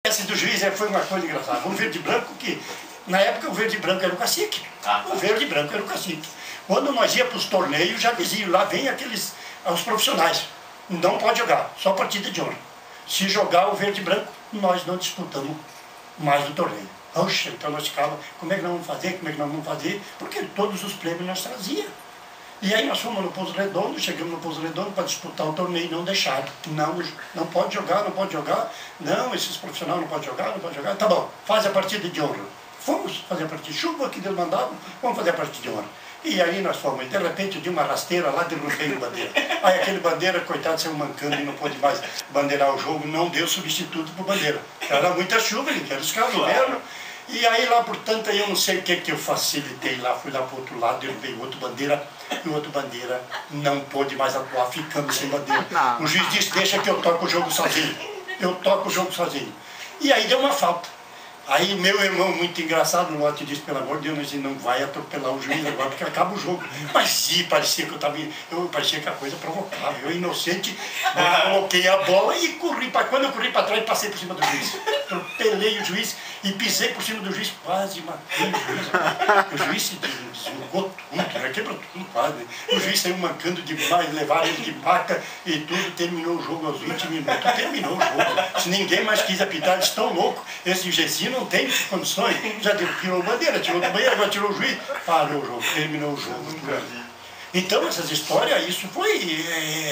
Essa do juiz foi uma coisa engraçada. O verde e branco que, na época o verde e branco era o cacique. O verde e branco era o cacique. Quando nós ia para os torneios, já diziam, lá vem os profissionais. Não pode jogar, só partida de honra. Se jogar o verde e branco, nós não disputamos mais o torneio. Oxe, então nós ficávamos, como é que nós vamos fazer, como é que nós vamos fazer? Porque todos os prêmios nós trazíamos. E aí nós fomos no Pouso Redondo, chegamos no Pouso Redondo para disputar o torneio, não deixaram. Não pode jogar, não pode jogar. Não, esses profissionais não podem jogar, não podem jogar. Tá bom, faz a partida de honra. Fomos fazer a partida de chuva, que Deus mandava, vamos fazer a partida de honra. E aí nós fomos, e de repente de uma rasteira lá derrubei o bandeira. Aí aquele bandeira, coitado, saiu mancando e não pôde mais bandeirar o jogo, não deu substituto para o bandeira. Era muita chuva, ele quer os carros, inverno. E aí lá, portanto, eu não sei o que eu facilitei lá, fui lá para o outro lado, derrubei o outro bandeira, e o outro bandeira não pôde mais atuar, ficamos sem bandeira. O juiz disse, deixa que eu toco o jogo sozinho. Eu toco o jogo sozinho. E aí deu uma falta. Aí meu irmão, muito engraçado, no lote disse, pelo amor de Deus, não vai atropelar o juiz agora, porque acaba o jogo. Mas parecia que parecia que a coisa provocava. Eu, inocente, coloquei a bola e corri. Quando eu corri para trás, passei por cima do juiz. Atropelei o juiz e pisei por cima do juiz, quase matei o juiz. O juiz se deslugou tudo, quebrou tudo quase. O juiz saiu mancando demais, levaram ele de maca e tudo. Terminou o jogo aos 20 minutos, terminou o jogo. Se ninguém mais quis apitar, eles estão loucos. Esse Gessi não tem condições, já tirou bandeira, tirou do banheiro, agora tirou o juiz, parou o jogo, terminou o jogo. Então essas histórias, isso foi